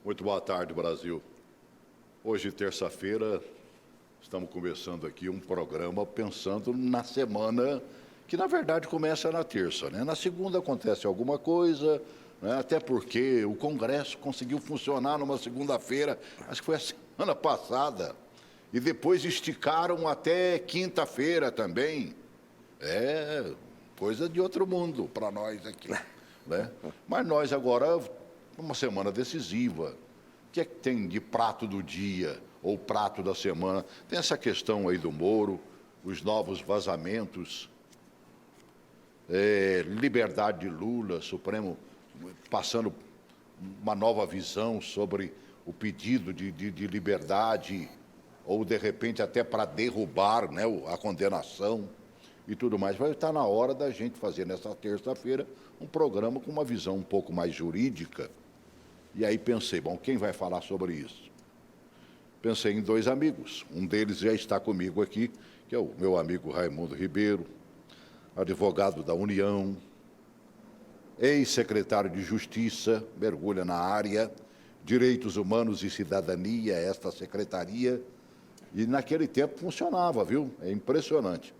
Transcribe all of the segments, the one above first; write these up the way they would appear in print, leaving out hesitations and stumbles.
Muito boa tarde, Brasil. Hoje, terça-feira, estamos começando aqui um programa pensando na semana que, na verdade, começa na terça, né? Na segunda acontece alguma coisa, né? Até porque o Congresso conseguiu funcionar numa segunda-feira, acho que foi a semana passada, e depois esticaram até quinta-feira também. É coisa de outro mundo para nós aqui, né? Mas nós agora, uma semana decisiva, o que é que tem de prato do dia ou prato da semana? Tem essa questão aí do Moro, os novos vazamentos, liberdade de Lula, Supremo passando uma nova visão sobre o pedido de liberdade, ou de repente até para derrubar, né, a condenação e tudo mais. Vai estar na hora da gente fazer nessa terça-feira um programa com uma visão um pouco mais jurídica. E aí pensei, bom, quem vai falar sobre isso? Pensei em dois amigos. Um deles já está comigo aqui, que é o meu amigo Raimundo Ribeiro, advogado da União, ex-secretário de Justiça, mergulha na área, Direitos Humanos e Cidadania, esta secretaria, e naquele tempo funcionava, viu? É impressionante.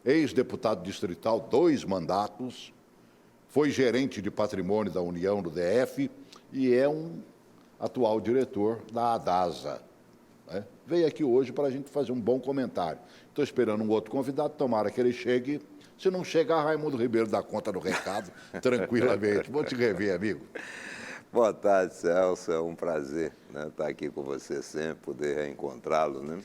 Ex-deputado distrital, 2 mandatos, foi gerente de patrimônio da União do DF e é um atual diretor da ADASA, né? Veio aqui hoje para a gente fazer um bom comentário. Estou esperando um outro convidado, tomara que ele chegue. Se não chegar, Raimundo Ribeiro dá conta do recado, tranquilamente. Vou te rever, amigo. Boa tarde, Celso. É um prazer, né, estar aqui com você sempre, poder reencontrá-lo, né?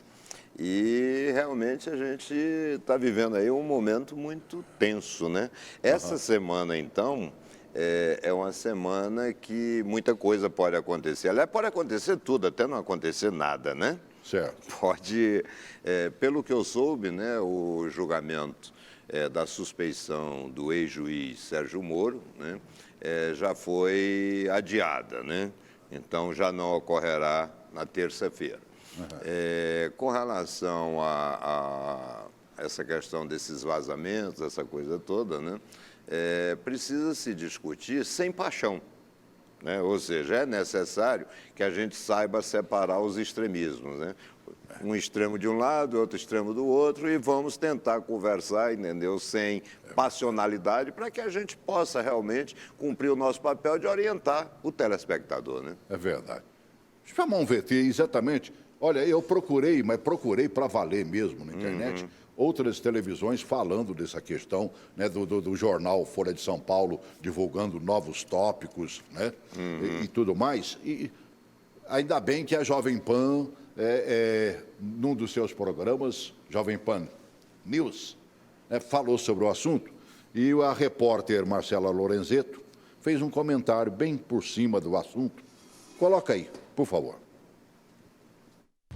E realmente a gente está vivendo aí um momento muito tenso, né? Essa semana, então, é uma semana que muita coisa pode acontecer. Aliás, pode acontecer tudo, até não acontecer nada, né? Certo. Pode, pelo que eu soube, né, o julgamento da suspeição do ex-juiz Sérgio Moro, né, já foi adiada, né? Então já não ocorrerá na terça-feira. Com relação a essa questão desses vazamentos, essa coisa toda, né, precisa se discutir sem paixão, né? Ou seja, é necessário que a gente saiba separar os extremismos, né? Um extremo de um lado, outro extremo do outro, e vamos tentar conversar, entendeu? Sem passionalidade, para que a gente possa realmente cumprir o nosso papel de orientar o telespectador, né? É verdade. Chamar um VT, exatamente. Olha, eu procurei, mas procurei para valer mesmo na internet, outras televisões falando dessa questão, né, do jornal Folha de São Paulo, divulgando novos tópicos, né, e tudo mais. E ainda bem que a Jovem Pan, num dos seus programas, Jovem Pan News, falou sobre o assunto, e a repórter Marcela Lorenzetto fez um comentário bem por cima do assunto. Coloca aí, por favor.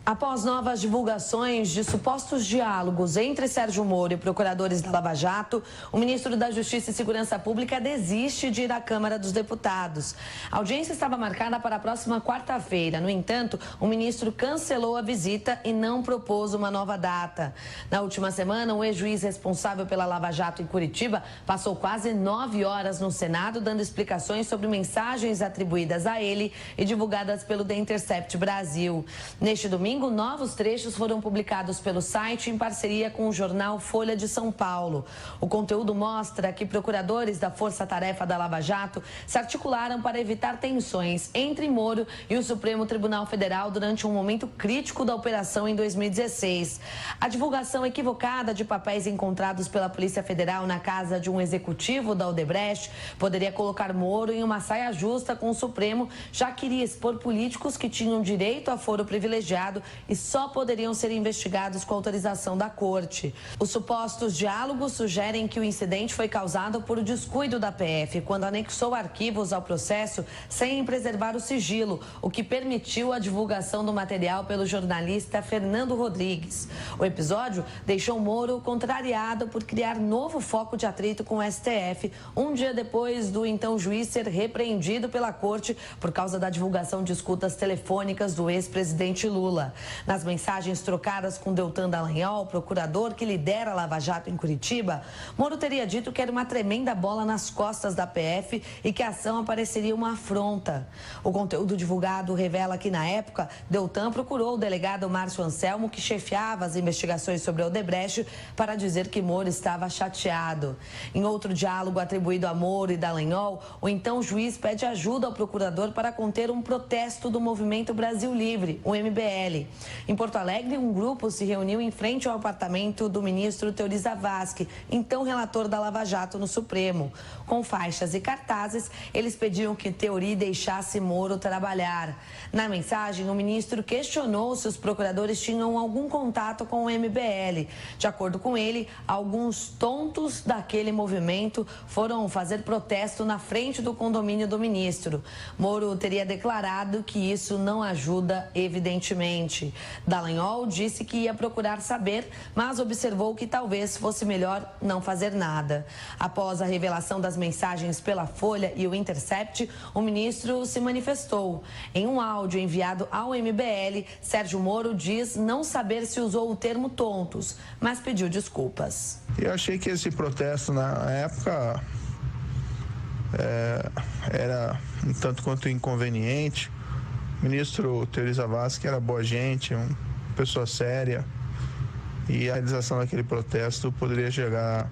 Após novas divulgações de supostos diálogos entre Sérgio Moro e procuradores da Lava Jato, o ministro da Justiça e Segurança Pública desiste de ir à Câmara dos Deputados. A audiência estava marcada para a próxima quarta-feira. No entanto, o ministro cancelou a visita e não propôs uma nova data. Na última semana, o ex-juiz responsável pela Lava Jato em Curitiba passou quase 9 horas no Senado dando explicações sobre mensagens atribuídas a ele e divulgadas pelo The Intercept Brasil. Neste domingo, novos trechos foram publicados pelo site em parceria com o jornal Folha de São Paulo. O conteúdo mostra que procuradores da Força Tarefa da Lava Jato se articularam para evitar tensões entre Moro e o Supremo Tribunal Federal durante um momento crítico da operação em 2016. A divulgação equivocada de papéis encontrados pela Polícia Federal na casa de um executivo da Odebrecht poderia colocar Moro em uma saia justa com o Supremo, já que iria expor políticos que tinham direito a foro privilegiado e só poderiam ser investigados com autorização da corte. Os supostos diálogos sugerem que o incidente foi causado por descuido da PF, quando anexou arquivos ao processo sem preservar o sigilo, o que permitiu a divulgação do material pelo jornalista Fernando Rodrigues. O episódio deixou Moro contrariado por criar novo foco de atrito com o STF, um dia depois do então juiz ser repreendido pela corte por causa da divulgação de escutas telefônicas do ex-presidente Lula. Lula. Nas mensagens trocadas com Deltan Dallagnol, procurador que lidera a Lava Jato em Curitiba, Moro teria dito que era uma tremenda bola nas costas da PF e que a ação apareceria uma afronta. O conteúdo divulgado revela que, na época, Deltan procurou o delegado Márcio Anselmo, que chefiava as investigações sobre Odebrecht, para dizer que Moro estava chateado. Em outro diálogo atribuído a Moro e Dallagnol, o então juiz pede ajuda ao procurador para conter um protesto do Movimento Brasil Livre, o MBL. Em Porto Alegre, um grupo se reuniu em frente ao apartamento do ministro Teori Zavascki, então relator da Lava Jato no Supremo. Com faixas e cartazes, eles pediam que Teori deixasse Moro trabalhar. Na mensagem, o ministro questionou se os procuradores tinham algum contato com o MBL. De acordo com ele, alguns tontos daquele movimento foram fazer protesto na frente do condomínio do ministro. Moro teria declarado que isso não ajuda, evidentemente. Dallagnol disse que ia procurar saber, mas observou que talvez fosse melhor não fazer nada. Após a revelação das mensagens pela Folha e o Intercept, o ministro se manifestou. Em um áudio enviado ao MBL, Sérgio Moro diz não saber se usou o termo tontos, mas pediu desculpas. Eu achei que esse protesto na época era um tanto quanto inconveniente. O ministro Teori Zavascki era boa gente, uma pessoa séria, e a realização daquele protesto poderia gerar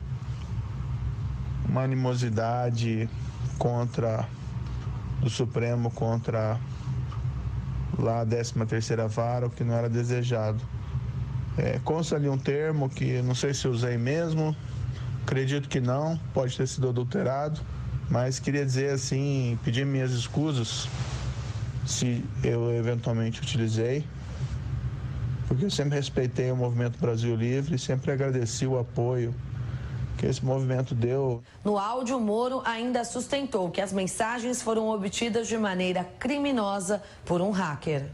uma animosidade do Supremo contra lá a 13ª Vara, o que não era desejado. Consta ali um termo que não sei se usei mesmo, acredito que não, pode ter sido adulterado, mas queria dizer assim, pedir minhas escusas se eu eventualmente utilizei, porque eu sempre respeitei o Movimento Brasil Livre e sempre agradeci o apoio que esse movimento deu. No áudio, Moro ainda sustentou que as mensagens foram obtidas de maneira criminosa por um hacker.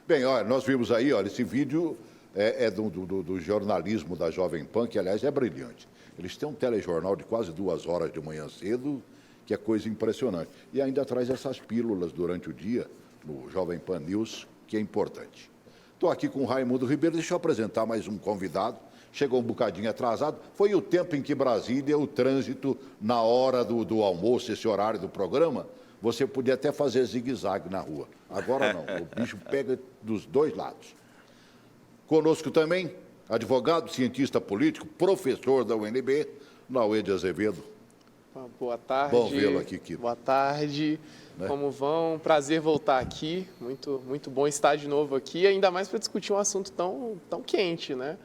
Bem, olha, nós vimos aí, olha, esse vídeo é do jornalismo da Jovem Pan, que, aliás, é brilhante. Eles têm um telejornal de quase 2 horas de manhã cedo, que é coisa impressionante. E ainda traz essas pílulas durante o dia, no Jovem Pan News, que é importante. Estou aqui com o Raimundo Ribeiro, deixa eu apresentar mais um convidado. Chegou um bocadinho atrasado. Foi o tempo em que Brasília, o trânsito, na hora do almoço, esse horário do programa, você podia até fazer zigue-zague na rua. Agora não, o bicho pega dos dois lados. Conosco também, advogado, cientista político, professor da UNB, Nauê de Azevedo. Boa tarde. Bom vê-lo aqui, Kiko. Boa tarde. Né? Como vão? Prazer voltar aqui. Muito, muito bom estar de novo aqui, ainda mais para discutir um assunto tão quente, né?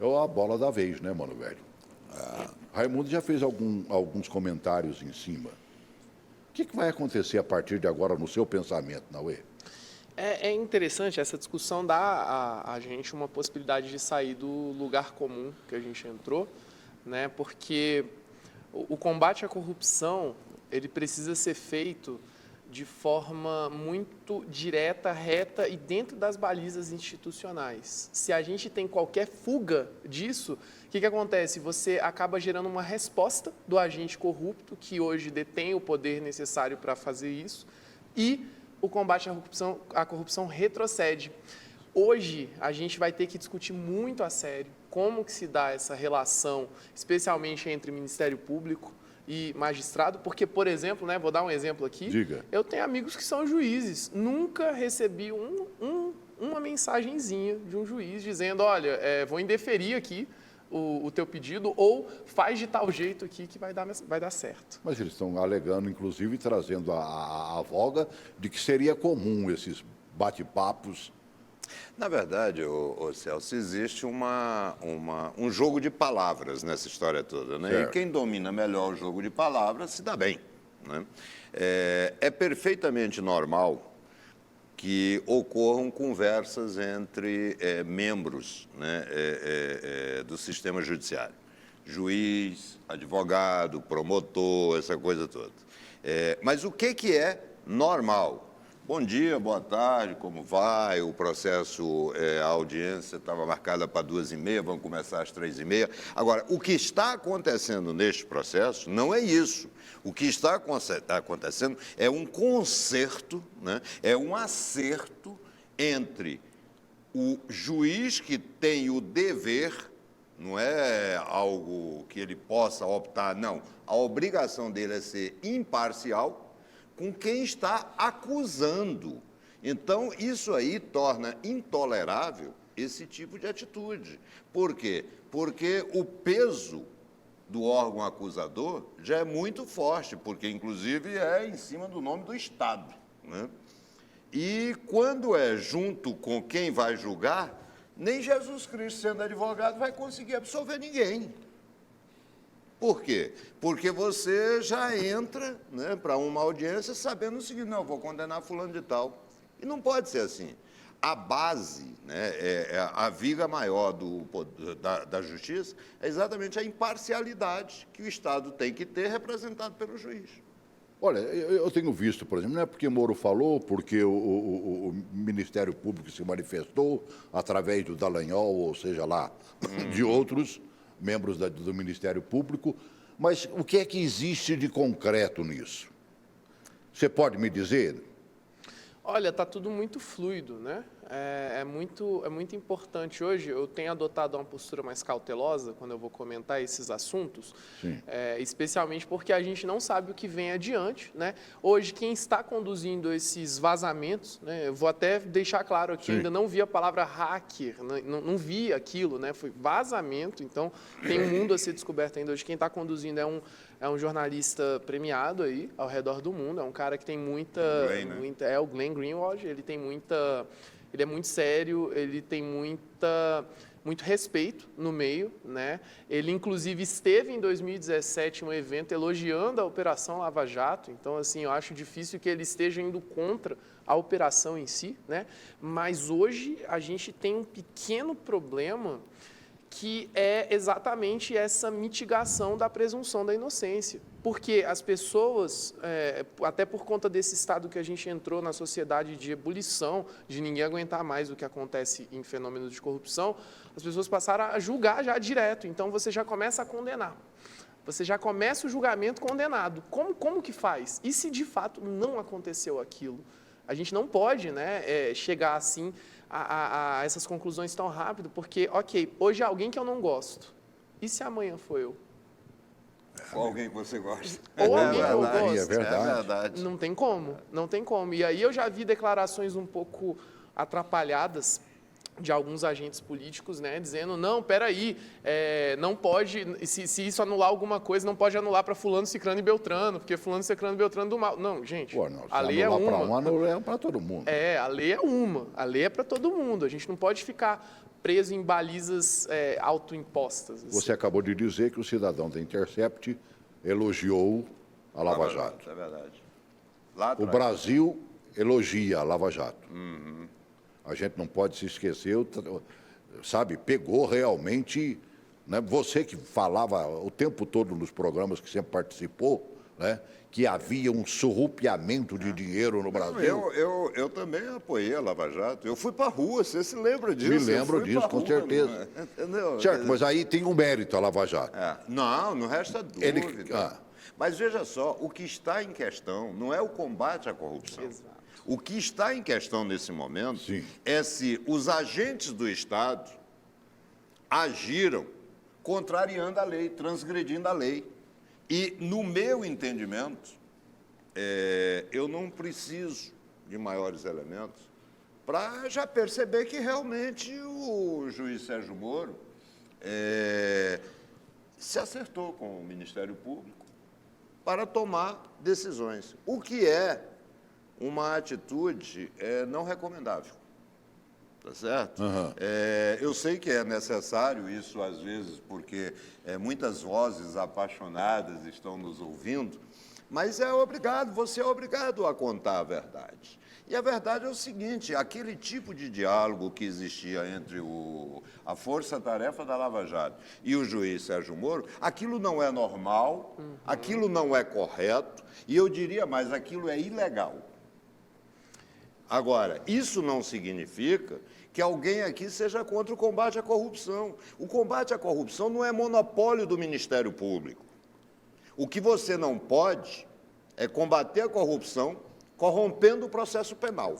É a bola da vez, né, mano, velho? Raimundo já fez alguns comentários em cima. O que vai acontecer a partir de agora no seu pensamento, Nauê? É interessante, essa discussão dá a gente uma possibilidade de sair do lugar comum que a gente entrou, né? Porque o combate à corrupção, ele precisa ser feito de forma muito direta, reta e dentro das balizas institucionais. Se a gente tem qualquer fuga disso, o que acontece? Você acaba gerando uma resposta do agente corrupto, que hoje detém o poder necessário para fazer isso, e o combate à corrupção retrocede. Hoje, a gente vai ter que discutir muito a sério como que se dá essa relação, especialmente entre Ministério Público e magistrado, porque, por exemplo, né, vou dar um exemplo aqui. Diga. Eu tenho amigos que são juízes, nunca recebi uma mensagenzinha de um juiz dizendo, olha, vou indeferir aqui o teu pedido ou faz de tal jeito aqui que vai dar certo. Mas eles estão alegando, inclusive, trazendo a voga de que seria comum esses bate-papos. Na verdade, Celso, existe um jogo de palavras nessa história toda, né? Certo. E quem domina melhor o jogo de palavras se dá bem, né? É perfeitamente normal que ocorram conversas entre membros, né, do sistema judiciário. Juiz, advogado, promotor, essa coisa toda. Mas o que é normal? Bom dia, boa tarde, como vai? O processo, a audiência estava marcada para 2h30, vamos começar às 3h30. Agora, o que está acontecendo neste processo não é isso. O que está acontecendo é um concerto, né? É um acerto entre o juiz que tem o dever, não é algo que ele possa optar, não. A obrigação dele é ser imparcial com quem está acusando. Então, isso aí torna intolerável esse tipo de atitude. Por quê? Porque o peso do órgão acusador já é muito forte, porque, inclusive, é em cima do nome do Estado, né? E, quando é junto com quem vai julgar, nem Jesus Cristo, sendo advogado, vai conseguir absolver ninguém. Por quê? Porque você já entra, né, para uma audiência sabendo o seguinte: não, vou condenar fulano de tal. E não pode ser assim. A base, né, a viga maior da justiça é exatamente a imparcialidade que o Estado tem que ter, representado pelo juiz. Olha, eu tenho visto, por exemplo, não é porque Moro falou, porque o Ministério Público se manifestou através do Dallagnol, ou seja lá, de outros membros do Ministério Público, mas o que é que existe de concreto nisso? Você pode me dizer? Olha, está tudo muito fluido, né? É muito importante. Hoje eu tenho adotado uma postura mais cautelosa quando eu vou comentar esses assuntos, especialmente porque a gente não sabe o que vem adiante, né? Hoje, quem está conduzindo esses vazamentos, né? Eu vou até deixar claro aqui, ainda não vi a palavra hacker, não vi aquilo, né? Foi vazamento, então tem um mundo a ser descoberto ainda hoje. Quem está conduzindo é um jornalista premiado aí, ao redor do mundo, é um cara que tem o Glenn Greenwald, ele é muito sério, ele tem muito respeito no meio, né? Ele, inclusive, esteve em 2017 em um evento elogiando a Operação Lava Jato, então, assim, eu acho difícil que ele esteja indo contra a operação em si, né? Mas hoje a gente tem um pequeno problema que é exatamente essa mitigação da presunção da inocência. Porque as pessoas, até por conta desse estado que a gente entrou na sociedade de ebulição, de ninguém aguentar mais o que acontece em fenômenos de corrupção, as pessoas passaram a julgar já direto. Então, você já começa a condenar. Você já começa o julgamento condenado. Como que faz? E se de fato não aconteceu aquilo? A gente não pode, né, chegar assim a essas conclusões tão rápido, porque, ok, hoje é alguém que eu não gosto. E se amanhã for eu? Ou alguém que você gosta. Ou alguém que eu gosto. É verdade. Não tem como, não tem como. E aí eu já vi declarações um pouco atrapalhadas de alguns agentes políticos, né, dizendo, não, peraí, não pode, se isso anular alguma coisa, não pode anular para fulano, cicrano e beltrano, porque fulano, cicrano e beltrano do mal. Não, gente, a lei é uma. Para um, anular para todo mundo. A lei é uma, a lei é para todo mundo, a gente não pode ficar preso em balizas autoimpostas. Assim. Você acabou de dizer que o cidadão da Intercept elogiou a Lava Jato. É verdade. O Brasil elogia a Lava Jato. A gente não pode se esquecer, sabe, pegou realmente, né, você que falava o tempo todo nos programas que sempre participou, né, que havia um surrupiamento de dinheiro no Brasil. Eu também apoiei a Lava Jato. Eu fui para a rua, você se lembra disso? Me lembro disso, com certeza. Entendeu? Certo, mas aí tem um mérito a Lava Jato. Não resta dúvida. Mas veja só, o que está em questão não é o combate à corrupção. Exato. O que está em questão nesse momento Sim. é se os agentes do Estado agiram contrariando a lei, transgredindo a lei. E, no meu entendimento, eu não preciso de maiores elementos para já perceber que realmente o juiz Sérgio Moro se acertou com o Ministério Público para tomar decisões, o que é uma atitude não recomendável. Tá certo? Eu sei que é necessário isso, às vezes, porque muitas vozes apaixonadas estão nos ouvindo, mas você é obrigado a contar a verdade. E a verdade é o seguinte, aquele tipo de diálogo que existia entre a força-tarefa da Lava Jato e o juiz Sérgio Moro, aquilo não é normal, aquilo não é correto, e eu diria mais, aquilo é ilegal. Agora, isso não significa que alguém aqui seja contra o combate à corrupção. O combate à corrupção não é monopólio do Ministério Público. O que você não pode é combater a corrupção corrompendo o processo penal.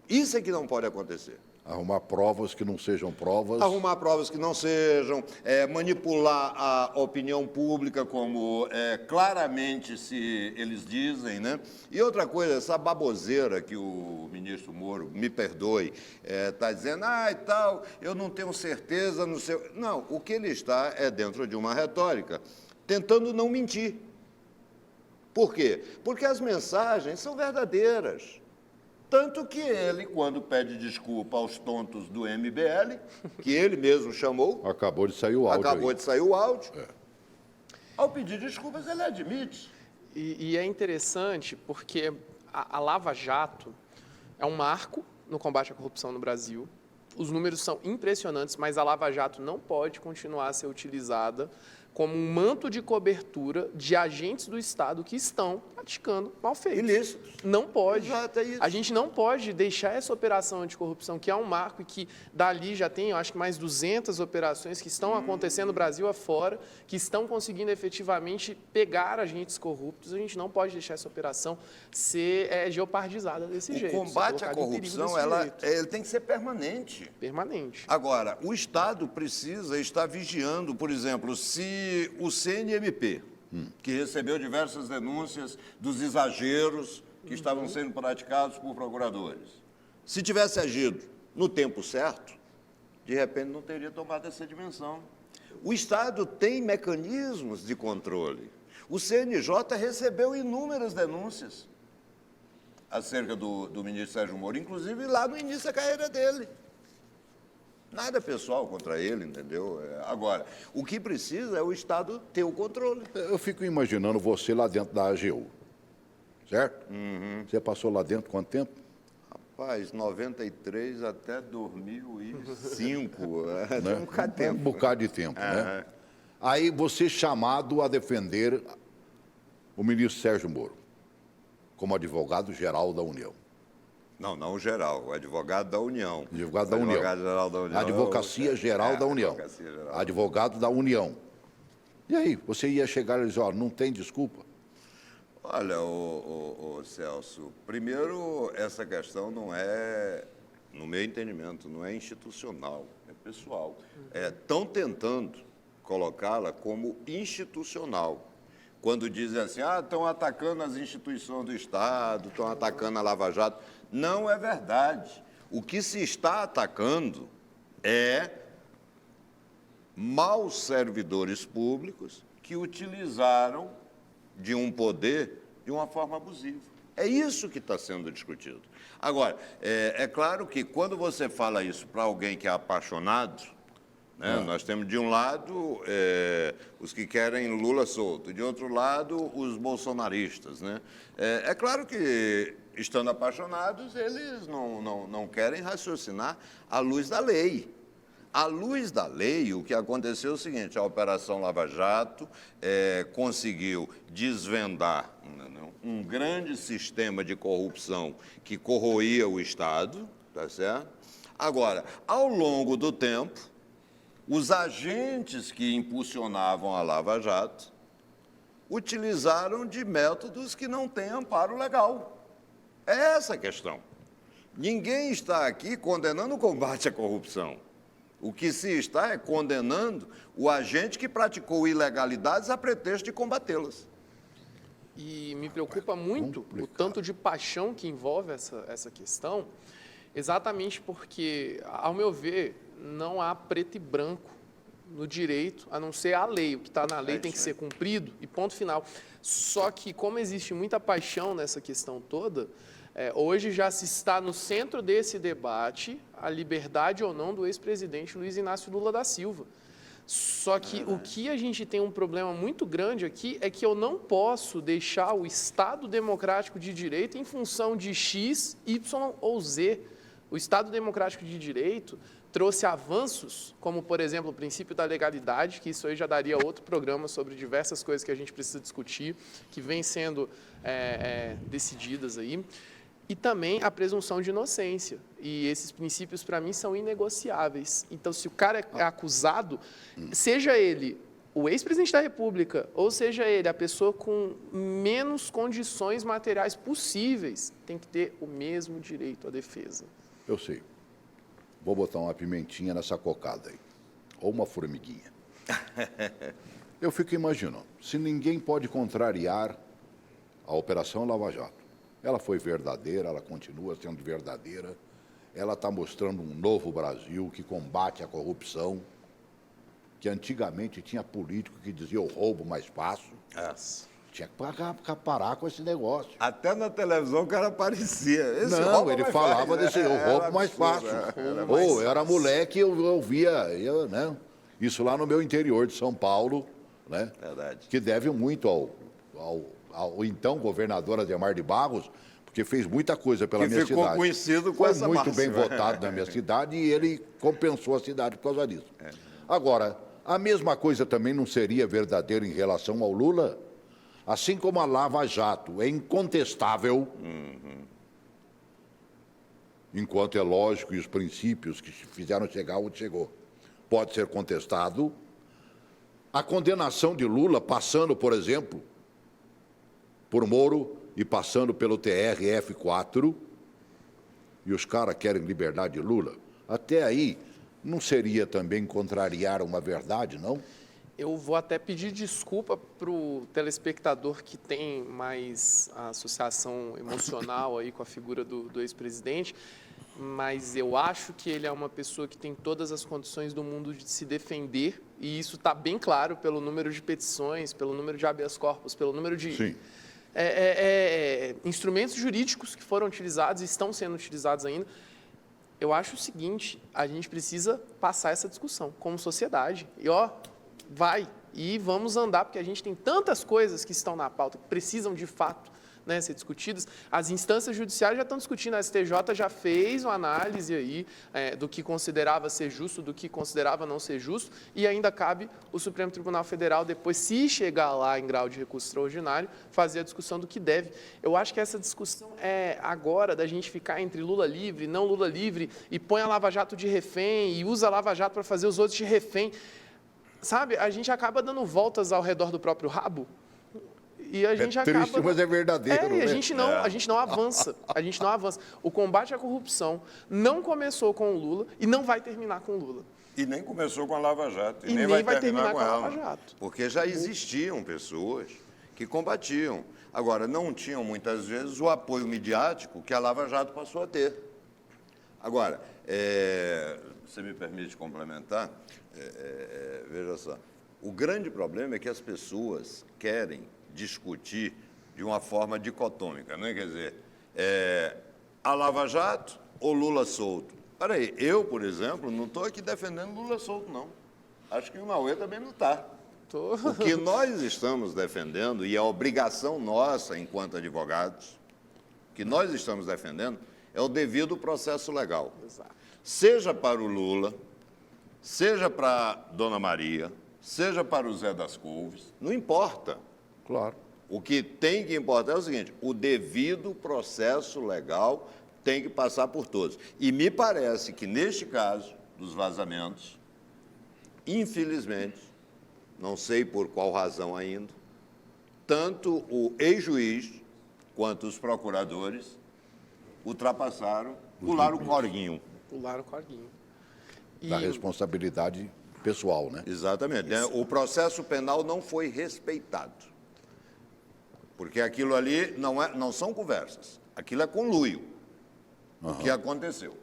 Isso é que não pode acontecer. Arrumar provas que não sejam provas. Arrumar provas que não sejam, manipular a opinião pública, como claramente se eles dizem, né? E outra coisa, essa baboseira que o ministro Moro, me perdoe, está dizendo, e tal, eu não tenho certeza, não sei. Não, o que ele está é dentro de uma retórica, tentando não mentir. Por quê? Porque as mensagens são verdadeiras. Tanto que ele, quando pede desculpa aos tontos do MBL, que ele mesmo chamou... Acabou de sair o áudio. Acabou de sair o áudio. Ao pedir desculpas, ele admite. E é interessante porque a Lava Jato é um marco no combate à corrupção no Brasil. Os números são impressionantes, mas a Lava Jato não pode continuar a ser utilizada como um manto de cobertura de agentes do Estado que estão praticando malfeitos. Ilícitos. Não pode. Exato, é isso. A gente não pode deixar essa operação anticorrupção, que é um marco e que dali já tem, eu acho que mais 200 operações que estão acontecendo no Brasil afora, que estão conseguindo efetivamente pegar agentes corruptos. A gente não pode deixar essa operação ser geopardizada desse jeito. O combate à corrupção, ele tem que ser permanente. Permanente. Agora, o Estado precisa estar vigiando, por exemplo, se o CNMP, que recebeu diversas denúncias dos exageros que estavam sendo praticados por procuradores, se tivesse agido no tempo certo, de repente não teria tomado essa dimensão. O Estado tem mecanismos de controle. O CNJ recebeu inúmeras denúncias acerca do ministro Sérgio Moro, inclusive lá no início da carreira dele. Nada pessoal contra ele, entendeu? Agora, o que precisa é o Estado ter o controle. Eu fico imaginando você lá dentro da AGU, certo? Você passou lá dentro quanto tempo? Rapaz, 93 até 2005, Né? um bocado de tempo. Um bocado de tempo, né? Aí você chamado a defender o ministro Sérgio Moro como advogado-geral da União. Não o geral, o advogado da União. Advogado da União. Advogado-geral da União. Advocacia Geral da União. Advocacia Geral. Advogado da União. E aí, você ia chegar e dizer, não tem desculpa? Olha, o Celso, primeiro, essa questão não é, no meu entendimento, não é institucional, é pessoal. Estão tentando colocá-la como institucional. Quando dizem assim, estão atacando as instituições do Estado, estão atacando a Lava Jato. Não é verdade. O que se está atacando é maus servidores públicos que utilizaram de um poder de uma forma abusiva. É isso que está sendo discutido. Agora, é claro que quando você fala isso para alguém que é apaixonado, né, nós temos de um lado os que querem Lula solto, de outro lado os bolsonaristas, né? É claro que, estando apaixonados, eles não querem raciocinar à luz da lei. À luz da lei, o que aconteceu é o seguinte, a Operação Lava Jato conseguiu desvendar um grande sistema de corrupção que corroía o Estado, tá certo? Agora, ao longo do tempo, os agentes que impulsionavam a Lava Jato utilizaram de métodos que não têm amparo legal. É essa a questão. Ninguém está aqui condenando o combate à corrupção. O que se está é condenando o agente que praticou ilegalidades a pretexto de combatê-las. E me preocupa muito o tanto de paixão que envolve essa questão, exatamente porque, ao meu ver, não há preto e branco no direito, a não ser a lei. O que está na lei tem que ser cumprido e ponto final. Só que, como existe muita paixão nessa questão toda, hoje já se está no centro desse debate a liberdade ou não do ex-presidente Luiz Inácio Lula da Silva. Só que o que a gente tem um problema muito grande aqui é que eu não posso deixar o Estado democrático de direito em função de X, Y ou Z. O Estado democrático de direito trouxe avanços, como, por exemplo, o princípio da legalidade, que isso aí já daria outro programa sobre diversas coisas que a gente precisa discutir, que vêm sendo decididas aí, e também a presunção de inocência. E esses princípios, para mim, são inegociáveis. Então, se o cara é acusado, seja ele o ex-presidente da República, ou seja ele a pessoa com menos condições materiais possíveis, tem que ter o mesmo direito à defesa. Eu sei. Vou botar uma pimentinha nessa cocada aí, ou uma formiguinha. Eu fico imaginando, se ninguém pode contrariar a Operação Lava Jato, ela foi verdadeira, ela continua sendo verdadeira, ela está mostrando um novo Brasil que combate a corrupção, que antigamente tinha político que dizia o roubo mais fácil. Tinha que parar com esse negócio. Até na televisão o cara aparecia. Não, ele falava desse roubo mais fácil. Ou eu era moleque, eu via, né? Isso lá no meu interior de São Paulo, né? Verdade. Que deve muito ao então governador Adhemar de Barros, porque fez muita coisa pela minha cidade. Ficou conhecido com essa Foi muito bem máxima. votado na minha cidade e ele compensou a cidade por causa disso. Agora, a mesma coisa também não seria verdadeira em relação ao Lula? Assim como a Lava Jato é incontestável, enquanto é lógico e os princípios que fizeram chegar onde chegou pode ser contestado, a condenação de Lula, passando, por exemplo, por Moro e passando pelo TRF4, e os caras querem liberdade de Lula, até aí não seria também contrariar uma verdade, não? Eu vou até pedir desculpa para o telespectador que tem mais associação emocional aí com a figura do ex-presidente, mas eu acho que ele é uma pessoa que tem todas as condições do mundo de se defender, e isso está bem claro pelo número de petições, pelo número de habeas corpus, pelo número de instrumentos jurídicos que foram utilizados e estão sendo utilizados ainda. Eu acho o seguinte, a gente precisa passar essa discussão como sociedade. E, vai e vamos andar, porque a gente tem tantas coisas que estão na pauta, que precisam de fato, né, ser discutidas. As instâncias judiciais já estão discutindo, a STJ já fez uma análise aí do que considerava ser justo, do que considerava não ser justo, e ainda cabe o Supremo Tribunal Federal, depois, se chegar lá em grau de recurso extraordinário, fazer a discussão do que deve. Eu acho que essa discussão é agora da gente ficar entre Lula livre, não Lula livre, e põe a Lava Jato de refém, e usa a Lava Jato para fazer os outros de refém. Sabe, a gente acaba dando voltas ao redor do próprio rabo e a gente acaba... triste, mas é verdadeiro. E a gente não avança. A gente não avança. O combate à corrupção não começou com o Lula e não vai terminar com o Lula. E nem começou com a Lava Jato. E nem vai terminar com a Lava Jato. Porque já existiam pessoas que combatiam. Agora, não tinham, muitas vezes, o apoio midiático que a Lava Jato passou a ter. Agora, você me permite complementar? Veja só, o grande problema é que as pessoas querem discutir de uma forma dicotômica, né? Quer dizer, a Lava Jato ou Lula solto? Olha aí, eu, por exemplo, não estou aqui defendendo Lula solto, não. Acho que o Naue também não está. O que nós estamos defendendo, e é obrigação nossa, enquanto advogados, que nós estamos defendendo, é o devido processo legal. Exato. Seja para o Lula, seja para Dona Maria, seja para o Zé das Couves, não importa. Claro. O que tem que importar é o seguinte, o devido processo legal tem que passar por todos. E me parece que, neste caso dos vazamentos, infelizmente, não sei por qual razão ainda, tanto o ex-juiz quanto os procuradores ultrapassaram, pularam o corguinho. Pularam o corguinho. Da responsabilidade pessoal, né? Exatamente. Né? O processo penal não foi respeitado. Porque aquilo ali não são conversas. Aquilo é conluio. O que aconteceu.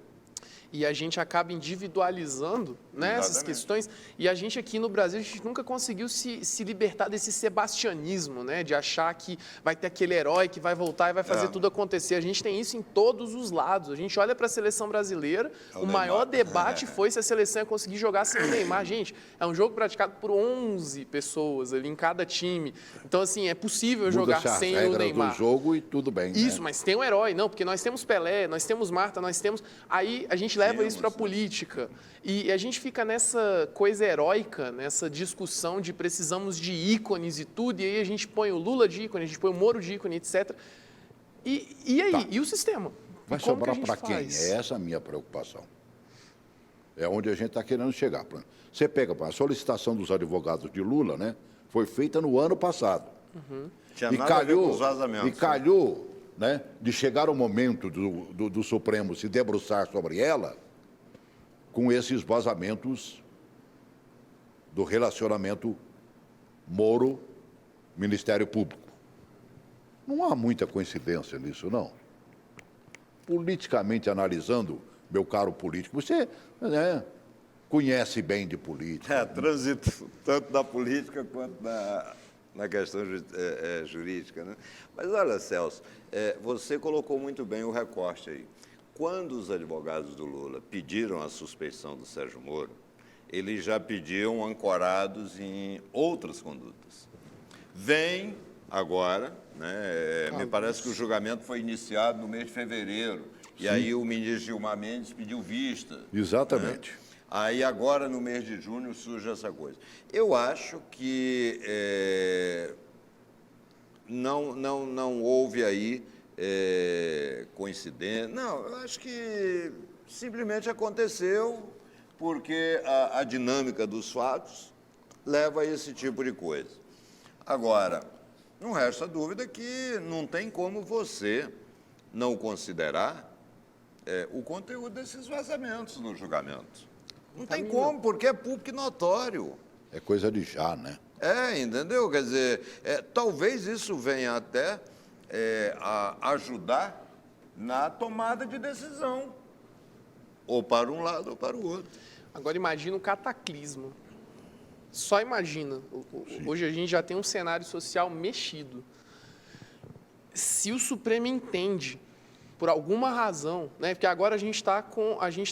E a gente acaba individualizando, né, essas questões. E a gente aqui no Brasil, a gente nunca conseguiu se libertar desse sebastianismo, né, de achar que vai ter aquele herói que vai voltar e vai fazer tudo acontecer. A gente tem isso em todos os lados. A gente olha para a seleção brasileira, o maior debate foi se a seleção ia conseguir jogar sem o Neymar. Gente, é um jogo praticado por 11 pessoas ali em cada time. Então, assim, é possível jogar sem o Neymar. Do jogo e tudo bem. Isso, né? mas tem um herói, não, porque nós temos Pelé, nós temos Marta, nós temos... Aí a gente leva isso para a política. E a gente fica nessa coisa heróica, nessa discussão de precisamos de ícones e tudo, e aí a gente põe o Lula de ícone, a gente põe o Moro de ícone, etc. E aí? Tá. E o sistema? Vai Como sobrar que a para gente quem? faz? É essa a minha preocupação. É onde a gente está querendo chegar. Você pega a solicitação dos advogados de Lula, né? Foi feita no ano passado. Tinha E nada a ver com os calhou, vazamentos. e calhou, né, de chegar o momento do Supremo se debruçar sobre ela, com esses vazamentos do relacionamento Moro-Ministério Público. Não há muita coincidência nisso, não. Politicamente analisando, meu caro político, você conhece bem de política. Transito tanto na política quanto na questão jurídica, né? Mas olha, Celso, você colocou muito bem o recorte aí. Quando os advogados do Lula pediram a suspeição do Sérgio Moro, eles já pediam ancorados em outras condutas. Vem agora, né, me parece que o julgamento foi iniciado no mês de fevereiro, e aí o ministro Gilmar Mendes pediu vista. Exatamente. Né? Aí agora, no mês de junho, surge essa coisa. Eu acho que não houve aí coincidência. Não, eu acho que simplesmente aconteceu porque a dinâmica dos fatos leva a esse tipo de coisa. Agora, não resta dúvida que não tem como você não considerar o conteúdo desses vazamentos no julgamento. Não tem como, porque é público e notório. É coisa de já, né? Entendeu? Quer dizer, talvez isso venha até a ajudar na tomada de decisão, ou para um lado ou para o outro. Agora imagina um cataclismo. Só imagina. Hoje a gente já tem um cenário social mexido. Se o Supremo entende, por alguma razão, né, porque agora a gente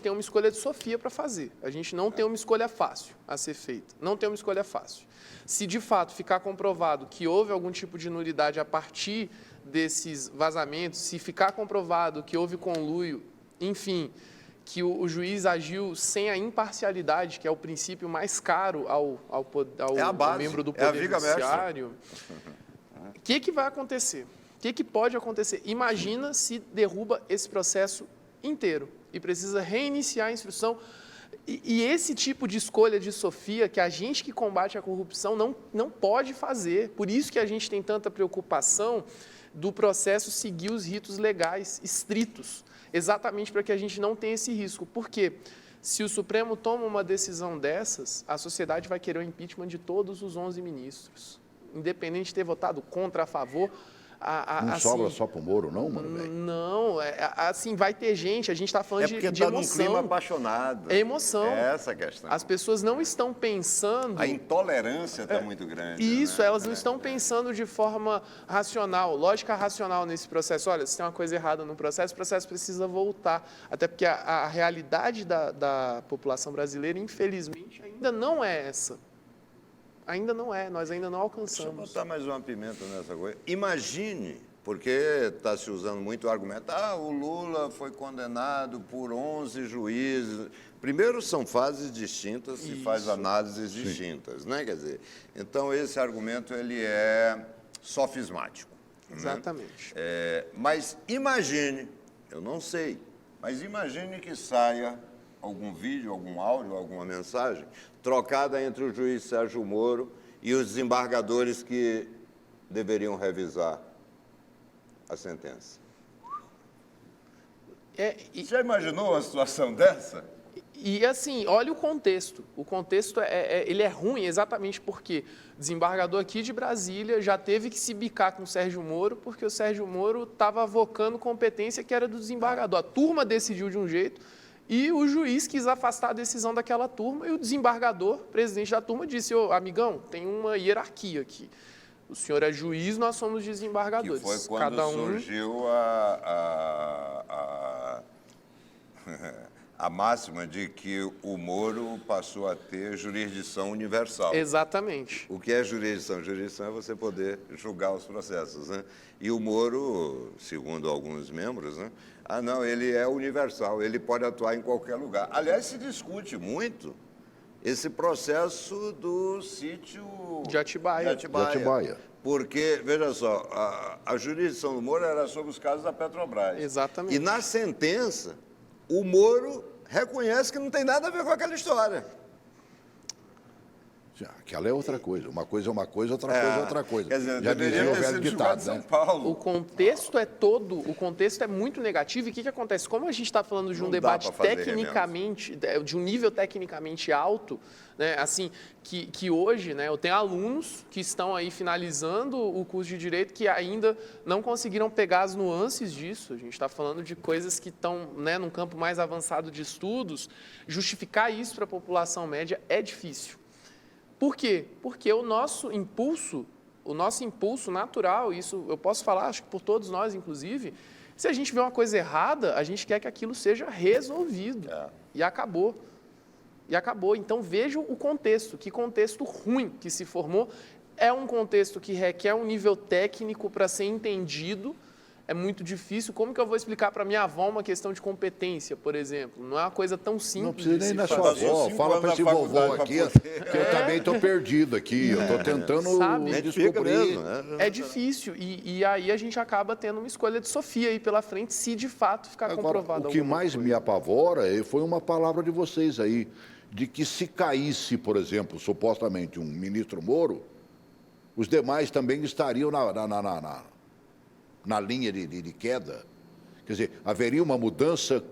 tem uma escolha de Sofia para fazer. A gente não tem uma escolha fácil a ser feita. Não tem uma escolha fácil. Se de fato ficar comprovado que houve algum tipo de nulidade a partir desses vazamentos, se ficar comprovado que houve conluio, enfim, que o juiz agiu sem a imparcialidade, que é o princípio mais caro ao membro do Poder Judiciário, o que vai acontecer? O que pode acontecer? Imagina se derruba esse processo inteiro e precisa reiniciar a instrução. E esse tipo de escolha de Sofia, que a gente que combate a corrupção não pode fazer. Por isso que a gente tem tanta preocupação do processo seguir os ritos legais estritos, exatamente para que a gente não tenha esse risco. Por quê? Se o Supremo toma uma decisão dessas, a sociedade vai querer o impeachment de todos os 11 ministros, independente de ter votado contra, a favor. Não assim, sobra só para o Moro, não, mano, velho? Não, assim, vai ter gente, a gente está falando de emoção. É porque está num clima apaixonado. É emoção. É essa a questão. As pessoas não estão pensando... A intolerância está muito grande. Isso, né? elas não estão pensando de forma racional, lógica racional nesse processo. Olha, se tem uma coisa errada no processo, o processo precisa voltar. Até porque a realidade da população brasileira, infelizmente, ainda não é essa. Ainda não é, nós ainda não alcançamos. Deixa eu botar mais uma pimenta nessa coisa. Imagine, porque está se usando muito o argumento, o Lula foi condenado por 11 juízes. Primeiro, são fases distintas e faz análises distintas, né? Quer dizer, então esse argumento ele é sofismático. Exatamente. Né? Mas imagine, eu não sei, mas imagine que saia algum vídeo, algum áudio, alguma mensagem trocada entre o juiz Sérgio Moro e os desembargadores que deveriam revisar a sentença. Já imaginou uma situação dessa? E assim, olha o contexto. O contexto ele é ruim exatamente porque o desembargador aqui de Brasília já teve que se bicar com o Sérgio Moro porque o Sérgio Moro estava avocando competência que era do desembargador. A turma decidiu de um jeito e o juiz quis afastar a decisão daquela turma e o desembargador, presidente da turma, disse, amigão, tem uma hierarquia aqui. O senhor é juiz, nós somos desembargadores. Que foi quando surgiu a máxima de que o Moro passou a ter jurisdição universal. Exatamente. O que é jurisdição? Jurisdição é você poder julgar os processos, né? E o Moro, segundo alguns membros, né? Não, ele é universal, ele pode atuar em qualquer lugar. Aliás, se discute muito esse processo do sítio de Atibaia. Porque, veja só, a jurisdição do Moro era sobre os casos da Petrobras. Exatamente. E na sentença, o Moro reconhece que não tem nada a ver com aquela história. Aquela é outra coisa. Uma coisa é uma coisa, outra coisa é outra coisa. Quer dizer, Já deveria dizia o ter velho sido julgado ditado, em São né? Paulo. O contexto é muito negativo. E o que acontece? Como a gente está falando de um Não dá debate pra fazer tecnicamente, de um nível tecnicamente alto, né, assim, que hoje, né, eu tenho alunos que estão aí finalizando o curso de Direito que ainda não conseguiram pegar as nuances disso. A gente está falando de coisas que estão, né, num campo mais avançado de estudos. Justificar isso para a população média é difícil. Por quê? Porque o nosso impulso natural, isso eu posso falar, acho que por todos nós, inclusive, se a gente vê uma coisa errada, a gente quer que aquilo seja resolvido. E acabou. Então, veja o contexto, que contexto ruim que se formou. É um contexto que requer um nível técnico para ser entendido. É muito difícil. Como que eu vou explicar para minha avó uma questão de competência, por exemplo? Não é uma coisa tão simples. Não precisa nem da fazer. sua avó. Fala para esse vovô aqui, que eu também estou perdido aqui. Eu estou tentando Sabe? descobrir. É difícil. E aí a gente acaba tendo uma escolha de Sofia aí pela frente, se de fato ficar Agora, comprovado o que alguma mais coisa. me apavora foi uma palavra de vocês aí, de que se caísse, por exemplo, supostamente um ministro Moro, os demais também estariam na linha de queda. Quer dizer, haveria uma mudança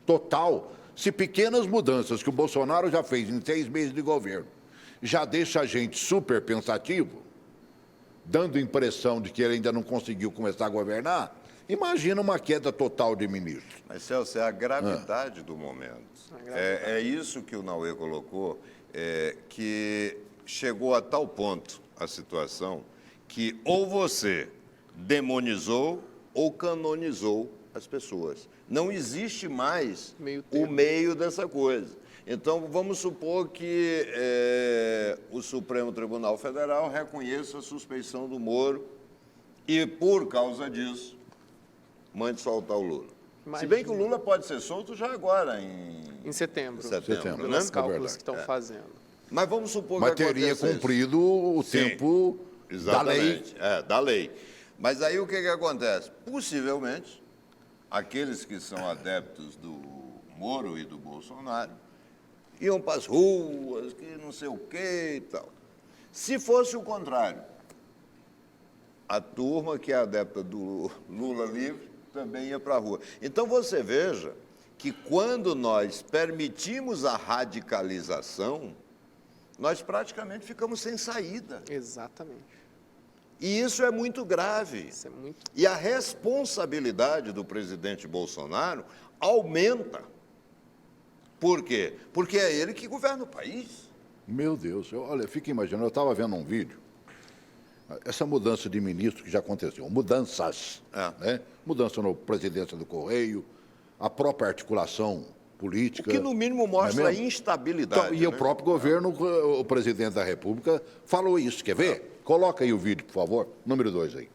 total. Se pequenas mudanças que o Bolsonaro já fez em 6 meses de governo já deixa a gente super pensativo, dando impressão de que ele ainda não conseguiu começar a governar, imagina uma queda total de ministros. Mas, Celso, é a gravidade do momento. É isso que o Naue colocou, que chegou a tal ponto a situação que ou você demonizou ou canonizou as pessoas. Não existe mais o meio dessa coisa. Então, vamos supor que o Supremo Tribunal Federal reconheça a suspeição do Moro e, por causa disso, mande soltar o Lula. Se bem que o Lula pode ser solto já agora, em setembro. Setembro, Pelos né? cálculos que estão fazendo. Mas vamos supor Mas que teria aconteça isso. cumprido o tempo da lei. Da lei. Mas aí o que acontece? Possivelmente, aqueles que são adeptos do Moro e do Bolsonaro iam para as ruas, que não sei o quê e tal. Se fosse o contrário, a turma que é adepta do Lula livre também ia para a rua. Então você veja que quando nós permitimos a radicalização, nós praticamente ficamos sem saída. Exatamente. E isso é muito grave. Isso é muito... E a responsabilidade do presidente Bolsonaro aumenta. Por quê? Porque é ele que governa o país. Meu Deus, olha, fica imaginando, eu estava vendo um vídeo, essa mudança de ministro que já aconteceu, mudanças, né? Mudança na presidência do Correio, a própria articulação política. O que, no mínimo, mostra a instabilidade. Então, e o próprio governo, o presidente da República, falou isso. Quer ver? Coloca aí o vídeo, por favor. Número 2 aí.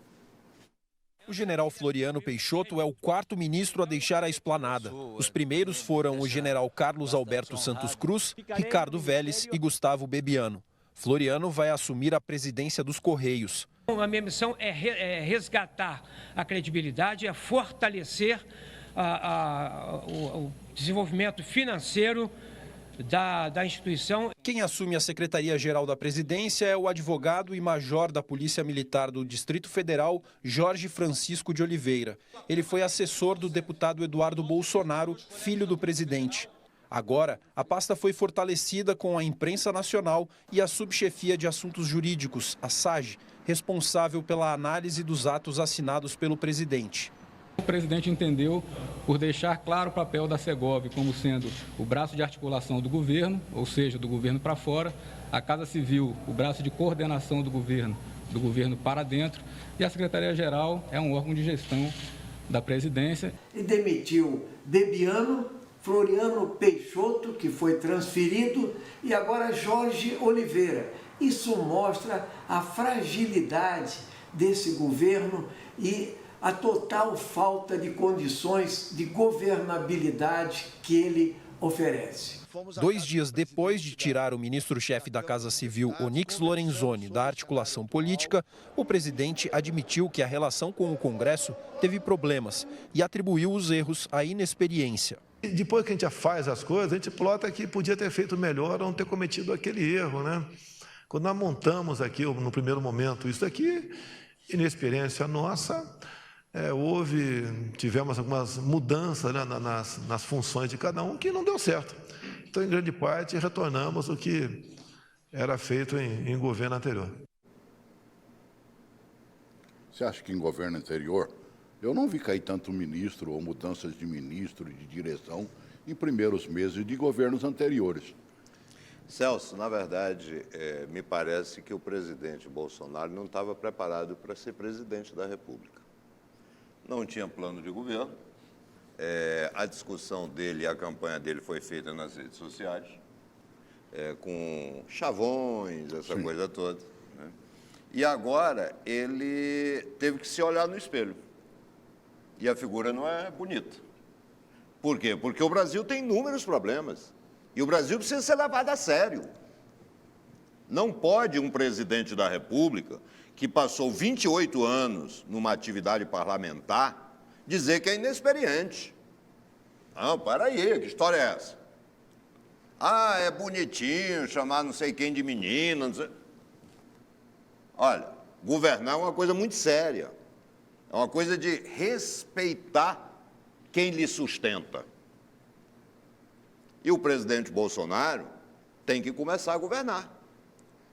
O general Floriano Peixoto é o 4º ministro a deixar a esplanada. Os primeiros foram o general Carlos Alberto Santos Cruz, Ricardo Vélez e Gustavo Bebiano. Floriano vai assumir a presidência dos Correios. A minha missão é resgatar a credibilidade, é fortalecer o desenvolvimento financeiro da instituição. Quem assume a Secretaria-Geral da Presidência é o advogado e major da Polícia Militar do Distrito Federal, Jorge Francisco de Oliveira. Ele foi assessor do deputado Eduardo Bolsonaro, filho do presidente. Agora, a pasta foi fortalecida com a Imprensa Nacional e a Subchefia de Assuntos Jurídicos, a SAGE, responsável pela análise dos atos assinados pelo presidente. O presidente entendeu por deixar claro o papel da Segov como sendo o braço de articulação do governo, ou seja, do governo para fora, a Casa Civil, o braço de coordenação do governo para dentro, e a Secretaria-Geral é um órgão de gestão da presidência. E demitiu Bebiano, Floriano Peixoto, que foi transferido, e agora Jorge Oliveira. Isso mostra a fragilidade desse governo e a total falta de condições de governabilidade que ele oferece. 2 dias depois de tirar o ministro-chefe da Casa Civil, Onyx Lorenzoni, da articulação política, o presidente admitiu que a relação com o Congresso teve problemas e atribuiu os erros à inexperiência. E depois que a gente já faz as coisas, a gente plota que podia ter feito melhor ou não ter cometido aquele erro, né? Quando nós montamos aqui, no primeiro momento, isso aqui, inexperiência nossa, tivemos algumas mudanças, né, nas funções de cada um que não deu certo. Então, em grande parte, retornamos o que era feito em governo anterior. Você acha que em governo anterior, eu não vi cair tanto ministro ou mudanças de ministro, de direção, em primeiros meses de governos anteriores? Celso, na verdade, me parece que o presidente Bolsonaro não estava preparado para ser presidente da República. Não tinha plano de governo, a discussão dele e a campanha dele foi feita nas redes sociais, com chavões, essa coisa toda, né? E agora ele teve que se olhar no espelho. E a figura não é bonita. Por quê? Porque o Brasil tem inúmeros problemas. E o Brasil precisa ser levado a sério. Não pode um presidente da República, que passou 28 anos numa atividade parlamentar, dizer que é inexperiente. Não, para aí, que história é essa? Ah, é bonitinho chamar não sei quem de menina, não sei... Olha, governar é uma coisa muito séria. É uma coisa de respeitar quem lhe sustenta. E o presidente Bolsonaro tem que começar a governar.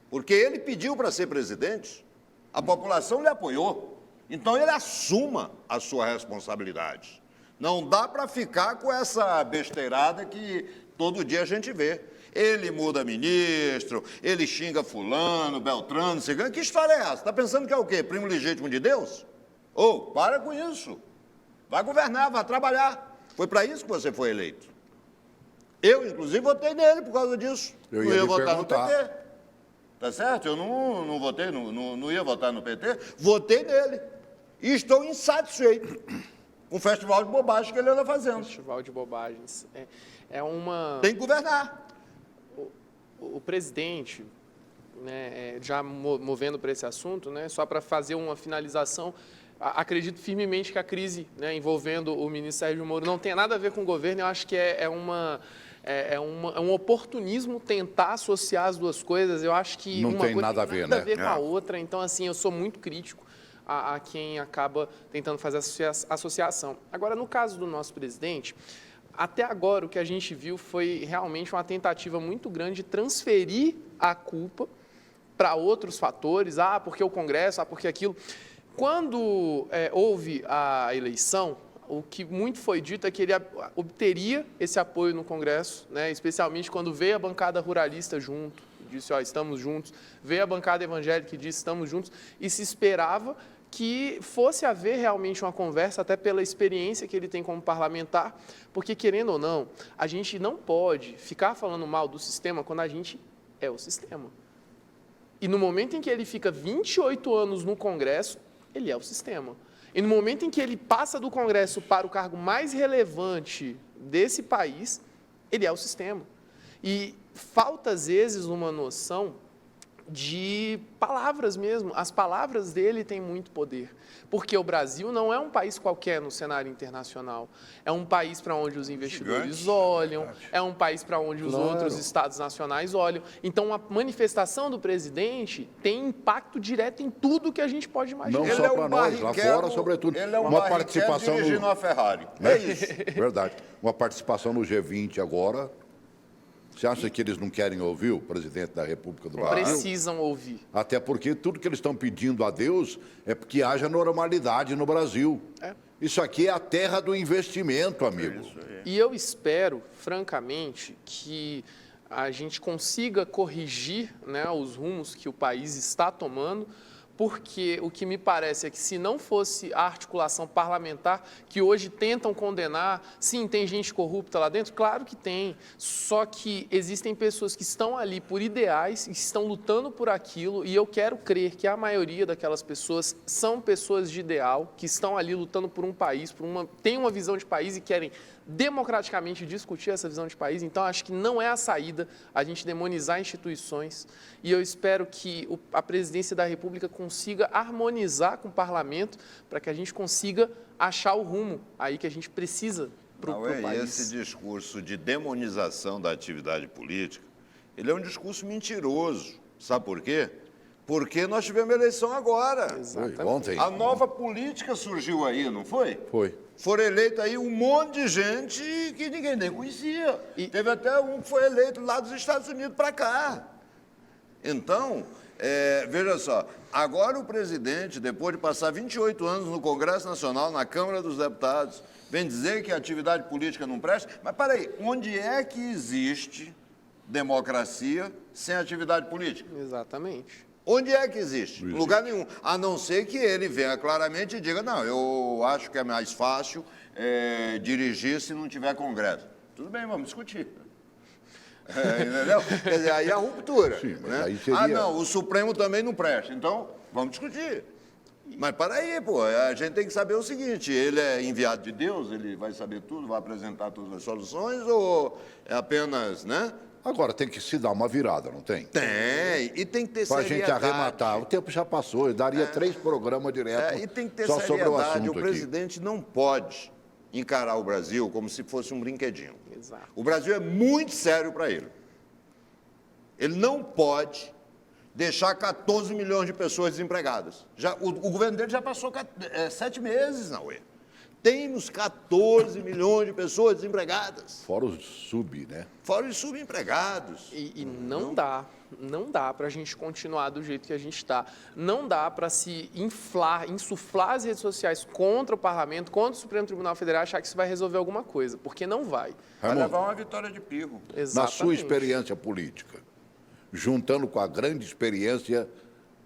Porque ele pediu para ser presidente, a população lhe apoiou. Então ele assuma a sua responsabilidade. Não dá para ficar com essa besteirada que todo dia a gente vê. Ele muda ministro, ele xinga fulano, beltrano, cigano. Que história é essa? Está pensando que é o quê? Primo legítimo de Deus? Para com isso. Vai governar, vai trabalhar. Foi para isso que você foi eleito. Eu, inclusive, votei nele por causa disso. Eu não ia votar perguntar. no PT. Tá certo? Eu não votei, não ia votar no PT. Votei nele. E estou insatisfeito com o festival de bobagem que ele anda fazendo. Festival de bobagens. Tem que governar. O presidente, né, já movendo para esse assunto, né, só para fazer uma finalização, acredito firmemente que a crise, né, envolvendo o ministro Sérgio Moro não tem nada a ver com o governo. Eu acho que é um oportunismo tentar associar as duas coisas. Eu acho que Não uma tem coisa nada a tem ver, nada né? a ver com a outra. Então, assim, eu sou muito crítico a quem acaba tentando fazer essa associação. Agora, no caso do nosso presidente, até agora o que a gente viu foi realmente uma tentativa muito grande de transferir a culpa para outros fatores. Porque o Congresso, porque aquilo. Quando houve a eleição, o que muito foi dito é que ele obteria esse apoio no Congresso, né, especialmente quando veio a bancada ruralista junto, disse, estamos juntos, veio a bancada evangélica e disse, estamos juntos, e se esperava que fosse haver realmente uma conversa, até pela experiência que ele tem como parlamentar, porque, querendo ou não, a gente não pode ficar falando mal do sistema quando a gente é o sistema. E no momento em que ele fica 28 anos no Congresso, ele é o sistema. E no momento em que ele passa do Congresso para o cargo mais relevante desse país, ele é o sistema. E falta, às vezes, uma noção de palavras mesmo. As palavras dele têm muito poder, porque o Brasil não é um país qualquer no cenário internacional. É um país para onde os investidores olham, é um país para onde os outros estados nacionais olham. Então, a manifestação do presidente tem impacto direto em tudo que a gente pode imaginar. Não só para nós, lá fora, sobretudo. Ele é uma participação dirigindo uma Ferrari. Né? É isso. Verdade. Uma participação no G20 agora. Você acha que eles não querem ouvir o presidente da República do Brasil? Precisam ouvir. Até porque tudo que eles estão pedindo a Deus é que haja normalidade no Brasil. Isso aqui é a terra do investimento, amigo. E eu espero, francamente, que a gente consiga corrigir, né, os rumos que o país está tomando, porque o que me parece é que, se não fosse a articulação parlamentar, que hoje tentam condenar, sim, tem gente corrupta lá dentro, claro que tem, só que existem pessoas que estão ali por ideais, que estão lutando por aquilo, e eu quero crer que a maioria daquelas pessoas são pessoas de ideal, que estão ali lutando por um país, têm uma visão de país e querem democraticamente discutir essa visão de país. Então, acho que não é a saída a gente demonizar instituições, e eu espero que a presidência da República consiga harmonizar com o parlamento para que a gente consiga achar o rumo aí que a gente precisa para o Não, país. esse discurso de demonização da atividade política, ele é um discurso mentiroso. Sabe por quê? Porque nós tivemos eleição agora. Foi ontem. A nova política surgiu aí, não foi? Foi. Foram eleitos aí um monte de gente que ninguém nem conhecia. Teve até um que foi eleito lá dos Estados Unidos para cá. Então, veja só, agora o presidente, depois de passar 28 anos no Congresso Nacional, na Câmara dos Deputados, vem dizer que a atividade política não presta. Mas, peraí, onde é que existe democracia sem atividade política? Exatamente. Onde é que existe? Em lugar nenhum. A não ser que ele venha claramente e diga, não, eu acho que é mais fácil dirigir se não tiver Congresso. Tudo bem, vamos discutir. Entendeu? Quer dizer, aí é a ruptura. Sim, mas né? aí seria... Ah, não, o Supremo também não presta. Então, vamos discutir. Mas para aí, pô, a gente tem que saber o seguinte, ele é enviado de Deus, ele vai saber tudo, vai apresentar todas as soluções ou é apenas, né? Agora tem que se dar uma virada, não tem? Tem, e tem que ter Para a seriedade. gente arrematar. O tempo já passou, eu daria 3 programas direto. E tem que ter só sobre o seriedade. assunto O presidente não pode encarar o Brasil como se fosse um brinquedinho. Exato. O Brasil é muito sério para ele. Ele não pode deixar 14 milhões de pessoas desempregadas. O governo dele já passou 7 meses, não é? Temos 14 milhões de pessoas desempregadas. Fora os sub, né? Fora os subempregados. E não dá para a gente continuar do jeito que a gente está. Não dá para se insuflar as redes sociais contra o Parlamento, contra o Supremo Tribunal Federal, achar que isso vai resolver alguma coisa, porque não vai. Vai Raimundo, levar uma vitória de pirro. Exatamente. na sua experiência política, juntando com a grande experiência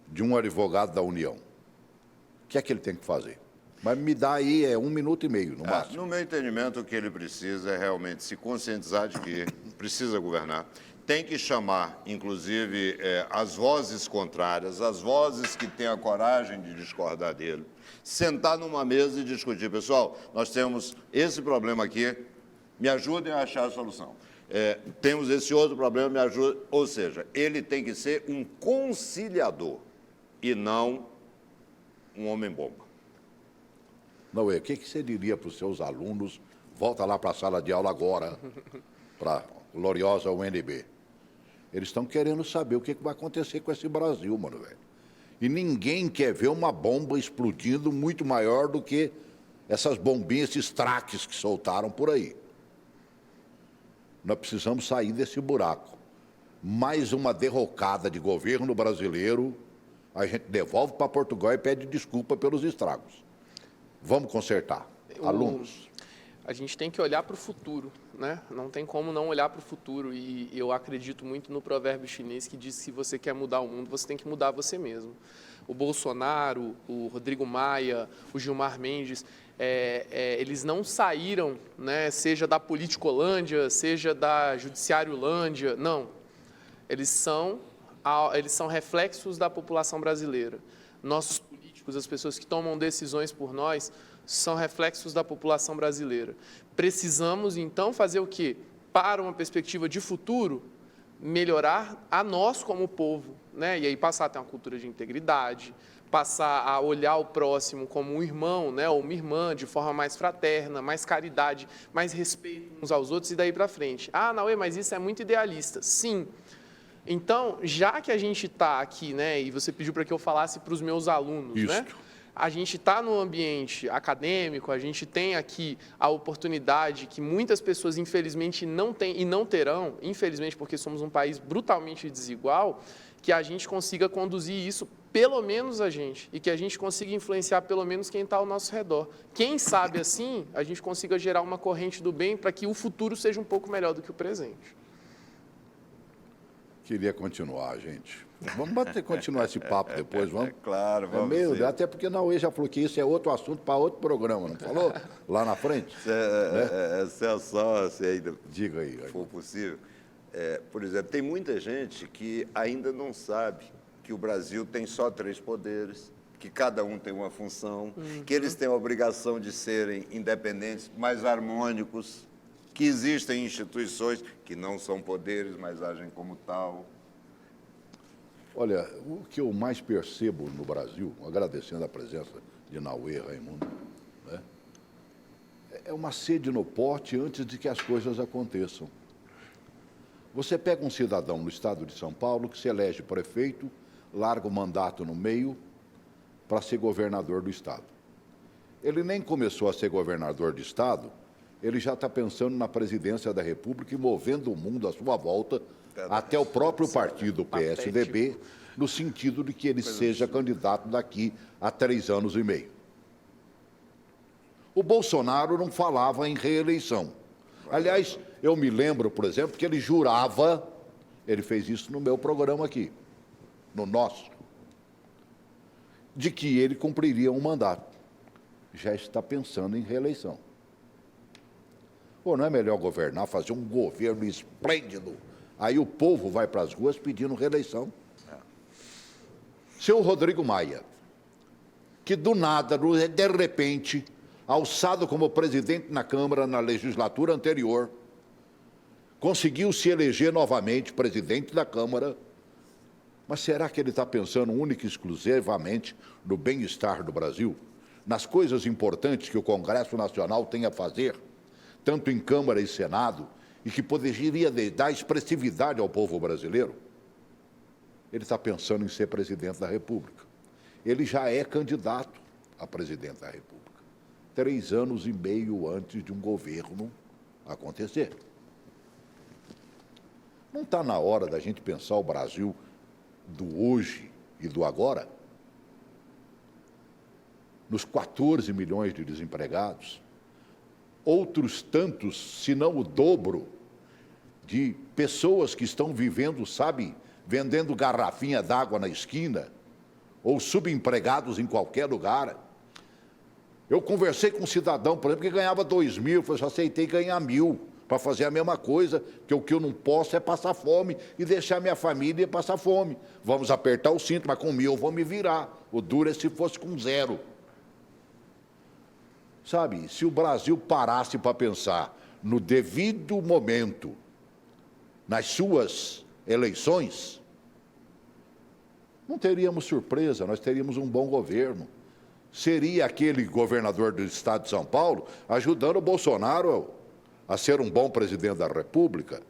de um advogado da União, o que é que ele tem que fazer? Mas me dá aí 1 minuto e meio, no máximo. No meu entendimento, o que ele precisa é realmente se conscientizar de que precisa governar. Tem que chamar, inclusive, as vozes contrárias, as vozes que têm a coragem de discordar dele, sentar numa mesa e discutir. Pessoal, nós temos esse problema aqui, me ajudem a achar a solução. Temos esse outro problema, me ajudem. Ou seja, ele tem que ser um conciliador e não um homem-bomba. Não, o que você diria para os seus alunos? Volta lá para a sala de aula agora, para a gloriosa UNB. Eles estão querendo saber o que vai acontecer com esse Brasil, mano, velho. E ninguém quer ver uma bomba explodindo muito maior do que essas bombinhas, esses traques que soltaram por aí. Nós precisamos sair desse buraco. Mais uma derrocada de governo brasileiro, a gente devolve para Portugal e pede desculpa pelos estragos. Vamos consertar. Alunos. A gente tem que olhar para o futuro, né? Não tem como não olhar para o futuro. E eu acredito muito no provérbio chinês que diz que se você quer mudar o mundo, você tem que mudar você mesmo. O Bolsonaro, o Rodrigo Maia, o Gilmar Mendes, eles não saíram, né, seja da Politicolândia, seja da Judiciáriolândia, não. Eles são reflexos da população brasileira. Nossos políticos, as pessoas que tomam decisões por nós, são reflexos da população brasileira. Precisamos, então, fazer o quê? Para uma perspectiva de futuro, melhorar a nós como povo, né? E aí passar a ter uma cultura de integridade, passar a olhar o próximo como um irmão, né? Ou uma irmã, de forma mais fraterna, mais caridade, mais respeito uns aos outros e daí para frente. Ah, Naue, mas isso é muito idealista. Sim. Então, já que a gente está aqui, né, e você pediu para que eu falasse para os meus alunos, né? A gente está no ambiente acadêmico, a gente tem aqui a oportunidade que muitas pessoas, infelizmente, não têm e não terão, infelizmente, porque somos um país brutalmente desigual, que a gente consiga conduzir isso, pelo menos a gente, e que a gente consiga influenciar pelo menos quem está ao nosso redor. Quem sabe, assim, a gente consiga gerar uma corrente do bem para que o futuro seja um pouco melhor do que o presente. Queria continuar, gente. Vamos continuar esse papo depois, vamos? Claro, vamos. Até porque na UE já falou que isso é outro assunto para outro programa, não falou? Lá na frente? Se é só, se ainda diga aí, for possível. Por exemplo, tem muita gente que ainda não sabe que o Brasil tem só 3 poderes, que cada um tem uma função, que eles têm a obrigação de serem independentes, mais harmônicos, que existem instituições que não são poderes, mas agem como tal. Olha, o que eu mais percebo no Brasil, agradecendo a presença de Naue, Raimundo, né, é uma sede no pote antes de que as coisas aconteçam. Você pega um cidadão no estado de São Paulo que se elege prefeito, larga o mandato no meio para ser governador do estado. Ele nem começou a ser governador de estado, ele já está pensando na presidência da República e movendo o mundo à sua volta, até o próprio partido PSDB, no sentido de que ele seja candidato daqui a 3 anos e meio. O Bolsonaro não falava em reeleição. Aliás, eu me lembro, por exemplo, que ele jurava, ele fez isso no meu programa aqui, no nosso, de que ele cumpriria um mandato. Já está pensando em reeleição. Ou não é melhor governar, fazer um governo esplêndido? Aí o povo vai para as ruas pedindo reeleição. Seu Rodrigo Maia, que do nada, de repente, alçado como presidente na Câmara na legislatura anterior, conseguiu se eleger novamente presidente da Câmara, mas será que ele está pensando única e exclusivamente no bem-estar do Brasil? Nas coisas importantes que o Congresso Nacional tem a fazer, tanto em Câmara e Senado, e que poderia dar expressividade ao povo brasileiro? Ele está pensando em ser presidente da República. Ele já é candidato a presidente da República, 3 anos e meio antes de um governo acontecer. Não está na hora da gente pensar o Brasil do hoje e do agora? Nos 14 milhões de desempregados, outros tantos, se não o dobro, de pessoas que estão vivendo, sabe, vendendo garrafinha d'água na esquina, ou subempregados em qualquer lugar. Eu conversei com um cidadão, por exemplo, que ganhava 2.000, eu falei, aceitei ganhar 1.000 para fazer a mesma coisa, que o que eu não posso é passar fome e deixar minha família passar fome. Vamos apertar o cinto, mas com 1.000 eu vou me virar. O duro é se fosse com 0. Sabe, se o Brasil parasse para pensar no devido momento, nas suas eleições, não teríamos surpresa, nós teríamos um bom governo. Seria aquele governador do estado de São Paulo ajudando o Bolsonaro a ser um bom presidente da República,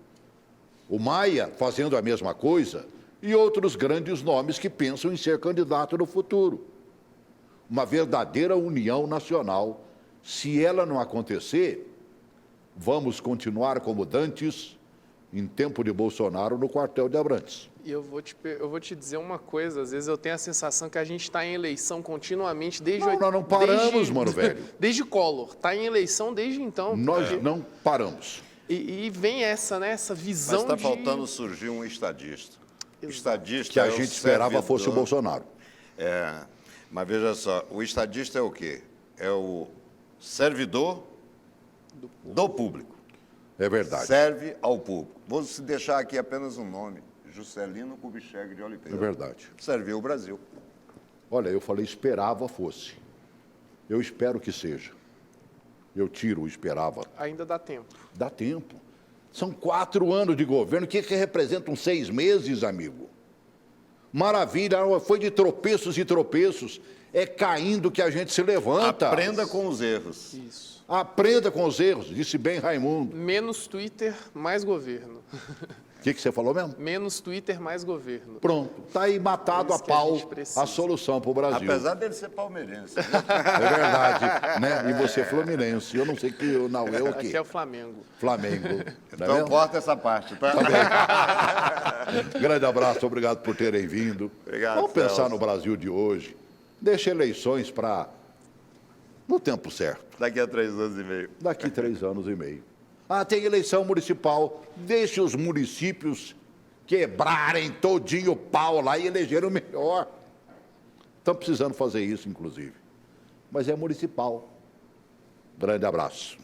o Maia fazendo a mesma coisa e outros grandes nomes que pensam em ser candidato no futuro. Uma verdadeira união nacional. Se ela não acontecer, vamos continuar como dantes, em tempo de Bolsonaro, no quartel de Abrantes. E eu vou te dizer uma coisa, às vezes eu tenho a sensação que a gente está em eleição continuamente desde... Não, nós não paramos, mano, velho. Desde Collor, está em eleição desde então. Nós não paramos. E vem essa, né, essa visão de... Mas está faltando surgir um estadista. Estadista que a gente esperava fosse o Bolsonaro. Mas veja só, o estadista é o quê? É o servidor do público. É verdade. Serve ao público. Vou deixar aqui apenas um nome, Juscelino Kubitschek de Oliveira. É verdade. Serviu o Brasil. Olha, eu falei esperava fosse. Eu espero que seja. Eu tiro o esperava. Ainda dá tempo. Dá tempo. São 4 anos de governo. O que representam 6 meses, amigo? Maravilha, foi de tropeços e tropeços. É caindo que a gente se levanta. Aprenda com os erros. Isso. Aprenda com os erros, disse bem Raimundo. Menos Twitter, mais governo. O que você falou mesmo? Menos Twitter, mais governo. Pronto, está aí matado a pau a solução para o Brasil. Apesar dele ser palmeirense. É verdade, né? E você é fluminense. Eu não sei que não é o quê. Aqui é o Flamengo. Flamengo. Então corta essa parte, tá? Grande abraço, obrigado por terem vindo. Obrigado, Vamos pensar Celso. no Brasil de hoje. Deixa eleições para no tempo certo. Daqui a 3 anos e meio. Daqui 3 anos e meio. Tem eleição municipal. Deixe os municípios quebrarem todinho o pau lá e elegerem o melhor. Estão precisando fazer isso, inclusive. Mas é municipal. Grande abraço.